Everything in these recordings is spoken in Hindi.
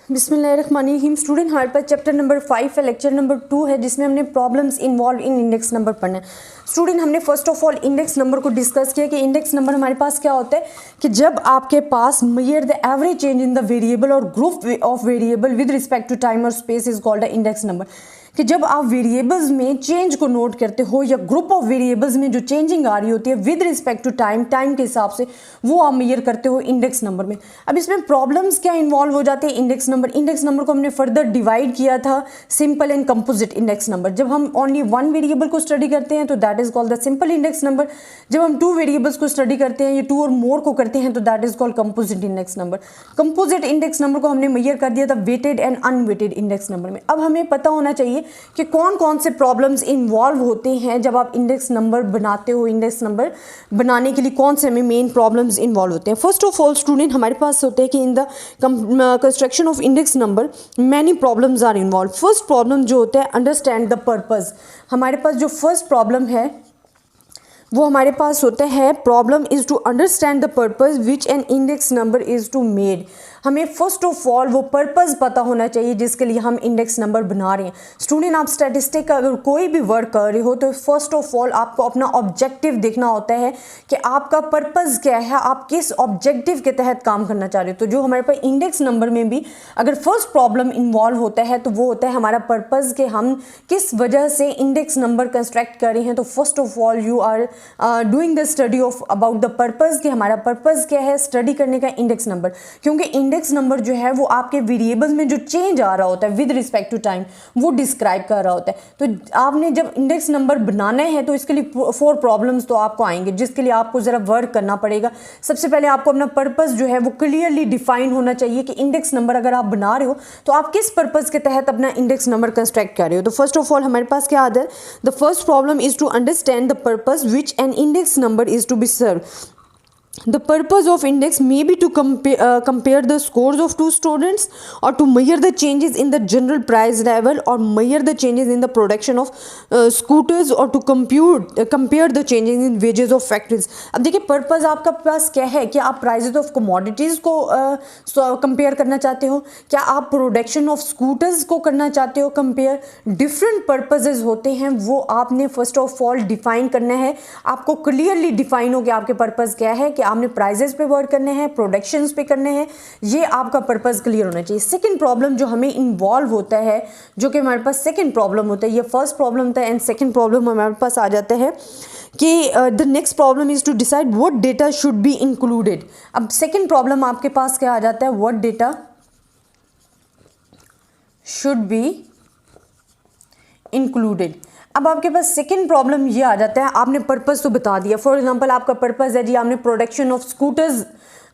बिस्मिल्लाहिर्रहमानिर्रहीम। स्टूडेंट हमारे पास चैप्टर नंबर 5 है, लेक्चर नंबर 2 है, जिसमें हमने problems involve in index number पढ़ना है। स्टूडेंट हमने first of all index number को डिस्कस किया कि इंडेक्स नंबर हमारे पास क्या होता है कि जब आपके पास measure the average change in the variable और group of variable with respect to time और space is called a index number. कि जब आप वेरिएबल्स में चेंज को नोट करते हो या ग्रुप ऑफ वेरिएबल्स में जो चेंजिंग आ रही होती है विद रिस्पेक्ट टू टाइम के हिसाब से वो आप मेजर करते हो इंडेक्स नंबर में। अब इसमें प्रॉब्लम्स क्या इन्वॉल्व हो जाते हैं इंडेक्स नंबर को हमने फर्दर डिवाइड किया था simple and composite index number. जब हम ओनली वन वेरिएबल को स्टडी करते हैं तो that is called the simple index number. जब हम टू वेरिएबल्स को स्टडी करते हैं या टू और मोर को करते हैं तो that is called composite index number. Composite index number को हमने मेजर कर दिया था weighted and unweighted index number में। अब हमें पता होना चाहिए कि कौन कौन से प्रॉब्लम्स इन्वॉल्व होते हैं जब आप इंडेक्स नंबर बनाते हो। इंडेक्स नंबर बनाने के लिए कौन से हमें मेन प्रॉब्लम्स इन्वॉल्व होते हैं। फर्स्ट ऑफ ऑल स्टूडेंट हमारे पास होते हैं कि in the construction of index number many problems are involve. First problem जो होता है अंडरस्टैंड द पर्पस। हमारे पास जो फर्स्ट प्रॉब्लम है वो हमारे पास होता है problem is to understand the purpose which an index number is to made. हमें फर्स्ट ऑफ ऑल वो पर्पस पता होना चाहिए जिसके लिए हम इंडेक्स नंबर बना रहे हैं। स्टूडेंट आप स्टैटिस्टिक का अगर कोई भी वर्क कर रहे हो तो फर्स्ट ऑफ ऑल आपको अपना ऑब्जेक्टिव देखना होता है कि आपका पर्पस क्या है, आप किस ऑब्जेक्टिव के तहत काम करना चाह रहे हो। तो जो हमारे पास इंडेक्स नंबर में भी अगर फर्स्ट प्रॉब्लम इन्वॉल्व होता है तो वो होता है हमारा पर्पस कि हम किस वजह से इंडेक्स नंबर कंस्ट्रक्ट कर रहे हैं। तो first of all you are doing the study of about the purpose कि हमारा पर्पस क्या है स्टडी करने का इंडेक्स नंबर। क्योंकि इंडेक्स नंबर जो है वो आपके वेरिएबल्स में जो चेंज आ रहा होता है विद रिस्पेक्ट टू टाइम वो डिस्क्राइब कर रहा होता है। तो आपने जब इंडेक्स नंबर बनाना है तो इसके लिए 4 प्रॉब्लम्स तो आपको आएंगे जिसके लिए आपको ज़रा वर्क करना पड़ेगा। सबसे पहले आपको अपना पर्पस जो है वो क्लियरली डिफाइन होना चाहिए कि इंडेक्स नंबर अगर आप बना रहे हो तो आप किस पर्पस के तहत अपना इंडेक्स नंबर कंस्ट्रक्ट कर रहे हो। तो फर्स्ट ऑफ ऑल हमारे पास क्या आता है, the first problem is to understand the purpose which an index number is to be served. The purpose of index may be to compare the scores of two students or to measure the changes in the general price level or measure the changes in the production of scooters or to compare the changes in wages of factories. अब देखिए पर्पस आपका पास क्या है, क्या आप प्राइजेस ऑफ कमोडिटीज़ को कंपेयर करना चाहते हो, क्या आप प्रोडक्शन ऑफ स्कूटर्स को करना चाहते हो कंपेयर। डिफरेंट पर्पजेज होते हैं वो आपने फर्स्ट ऑफ ऑल डिफाइन करना है। आपको क्लियरली डिफाइन हो कि आपके पर्पस क्या है, कि आपने प्राइजेस पे वर्क करने हैं, प्रोडक्शंस पे करने हैं, ये आपका पर्पस क्लियर होना चाहिए। सेकंड प्रॉब्लम जो हमें इन्वॉल्व होता है जो कि हमारे पास सेकंड प्रॉब्लम होता है, ये फर्स्ट प्रॉब्लम था एंड सेकंड प्रॉब्लम हमारे पास आ जाता है कि the next problem is to decide what data should be included. अब सेकंड प्रॉब्लम आपके पास क्या आ जाता है, what data should be included. अब आपके पास सेकंड प्रॉब्लम ये आ जाता है, आपने पर्पस तो बता दिया। फॉर एग्जांपल आपका पर्पस है जी आपने प्रोडक्शन ऑफ स्कूटर्स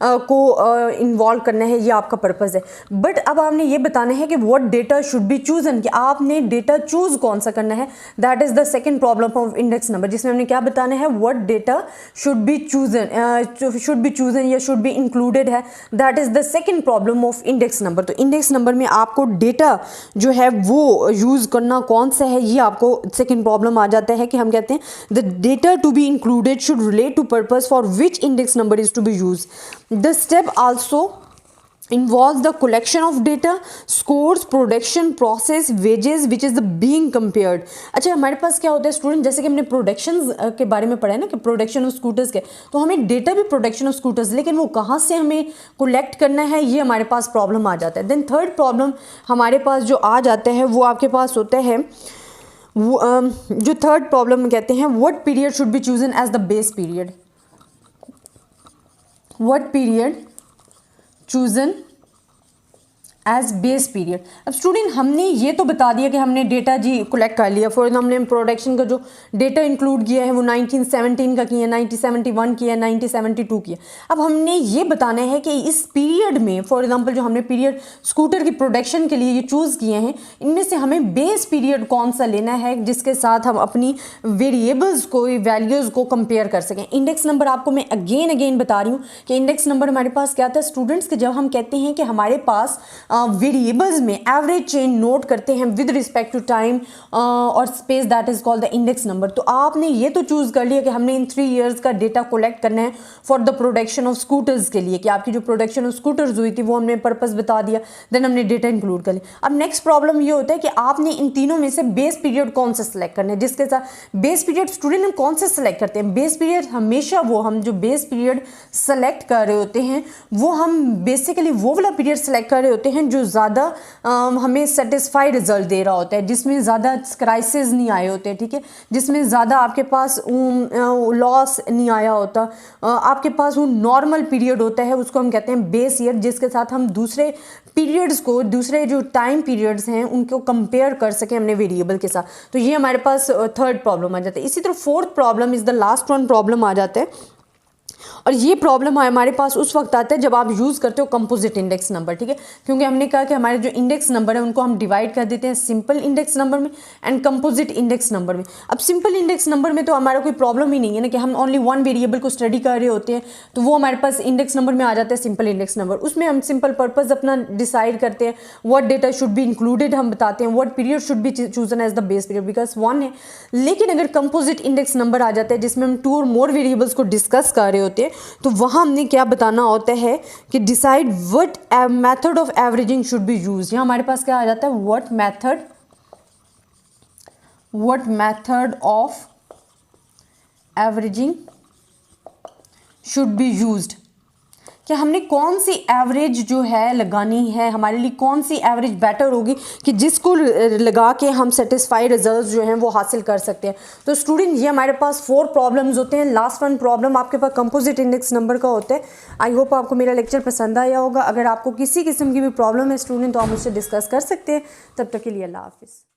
को इन्वॉल्व करना है, ये आपका पर्पस है। बट अब आपने ये बताना है कि what data should be chosen, कि आपने डेटा चूज कौन सा करना है। That is the second problem of index number जिसमें हमने क्या बताना है, what data should be chosen या शुड बी इंक्लूडेड है। That is the second problem of index number. तो इंडेक्स नंबर में आपको डेटा जो है वो यूज करना कौन सा है, ये आपको सेकंड प्रॉब्लम आ जाता है कि हम कहते हैं the data to be included should relate to purpose for which index number is to be use. The step also involves the collection of data, scores, production, process, wages which is the being compared. अच्छा हमारे पास क्या होता है स्टूडेंट, जैसे कि हमने प्रोडक्शन के बारे में पढ़ा है ना कि प्रोडक्शन ऑफ स्कूटर्स के, तो हमें डेटा भी प्रोडक्शन ऑफ स्कूटर्स, लेकिन वो कहाँ से हमें कलेक्ट करना है ये हमारे पास प्रॉब्लम आ जाता है। देन थर्ड प्रॉब्लम हमारे पास जो आ जाता है वो आपके पास होता है जो थर्ड प्रॉब्लम कहते हैं what period should be chosen as the base period. What period chosen as base period. अब स्टूडेंट हमने ये तो बता दिया कि हमने डेटा जी कलेक्ट कर लिया। फॉर एग्जाम्पल हमने प्रोडक्शन का जो डेटा इंक्लूड किया है वो 1917 का किया, 1971 किया, 1972 किया। अब हमने ये बताना है कि इस पीरियड में फॉर एग्जांपल जो हमने पीरियड स्कूटर की प्रोडक्शन के लिए ये चूज़ किए हैं इनमें से हमें बेस पीरियड कौन सा लेना है जिसके साथ हम अपनी वेरिएबल्स को वैल्यूज़ को कंपेयर कर सकें। इंडेक्स नंबर आपको मैं अगेन बता रही हूँ कि इंडेक्स नंबर हमारे पास क्या आता है स्टूडेंट्स के, जब हम कहते हैं कि हमारे पास वेरिएबल्स में एवरेज चेंज नोट करते हैं विद रिस्पेक्ट टू टाइम और space, that is called the index number. तो आपने ये तो चूज कर लिया कि हमने इन 3 ईयर्स का डेटा कलेक्ट करना है for the production of scooters के लिए, कि आपकी जो प्रोडक्शन ऑफ स्कूटर्स हुई थी वो हमने पर्पस बता दिया, देन हमने डेटा इंक्लूड कर लिया। अब नेक्स्ट प्रॉब्लम ये होता है कि आपने इन तीनों में से बेस पीरियड कौन सा सेलेक्ट करना है, जिसके साथ बेस पीरियड स्टूडेंट हम कौन से सेलेक्ट करते हैं। बेस पीरियड हमेशा वो हम जो बेस पीरियड सेलेक्ट कर रहे होते हैं वो हम बेसिकली वो वाला पीरियड सेलेक्ट कर रहे होते हैं जो ज़्यादा हमें सेटिस्फाइड रिजल्ट दे रहा होता है, जिसमें ज़्यादा क्राइसिस नहीं आए होते, ठीक है, जिसमें ज़्यादा आपके पास लॉस नहीं आया होता, आपके पास वो नॉर्मल पीरियड होता है, उसको हम कहते हैं बेस ईयर, जिसके साथ हम दूसरे पीरियड्स को, दूसरे जो टाइम पीरियड्स हैं उनको कंपेयर कर सकें हमने वेरिएबल के साथ। तो ये हमारे पास थर्ड प्रॉब्लम आ जाता है। इसी तरह fourth problem is the last one problem आ जाता है, और ये प्रॉब्लम हमारे पास उस वक्त आता है जब आप यूज़ करते हो कंपोजिट इंडेक्स नंबर, ठीक है, क्योंकि हमने कहा कि हमारे जो इंडेक्स नंबर है उनको हम डिवाइड कर देते हैं सिंपल इंडेक्स नंबर में एंड कंपोजिट इंडेक्स नंबर में। अब सिंपल इंडेक्स नंबर में तो हमारा कोई प्रॉब्लम ही नहीं है ना, कि हम ओनली वन वेरिएबल को स्टडी कर रहे होते हैं, तो वो हमारे पास इंडेक्स नंबर में आ जाता है सिंपल इंडेक्स नंबर। उसमें हम सिंपल पर्पज अपना डिसाइड करते हैं, what data should be included हम बताते हैं, what period should be chosen as the base period, because one है। लेकिन अगर कंपोजिट इंडेक्स नंबर आ जाता है जिसमें हम 2 और मोर वेरिएबल्स को डिस्कस कर रहे होते हैं, तो वहाँ हमने क्या बताना होता है कि decide what method of averaging should be used. यहाँ हमारे पास क्या आ जाता है, what method of averaging should be used, कि हमने कौन सी एवरेज जो है लगानी है, हमारे लिए कौन सी एवरेज बेटर होगी कि जिसको लगा के हम सेटिस्फाइड रिजल्ट्स जो हैं वो हासिल कर सकते हैं। तो स्टूडेंट ये हमारे पास 4 प्रॉब्लम्स होते हैं। लास्ट वन प्रॉब्लम आपके पास कंपोजिट इंडेक्स नंबर का होता है। आई होप आपको मेरा लेक्चर पसंद आया होगा। अगर आपको किसी किस्म की भी प्रॉब्लम है स्टूडेंट तो आप मुझसे डिस्कस कर सकते हैं। तब तक के लिए अल्लाह हाफिज़।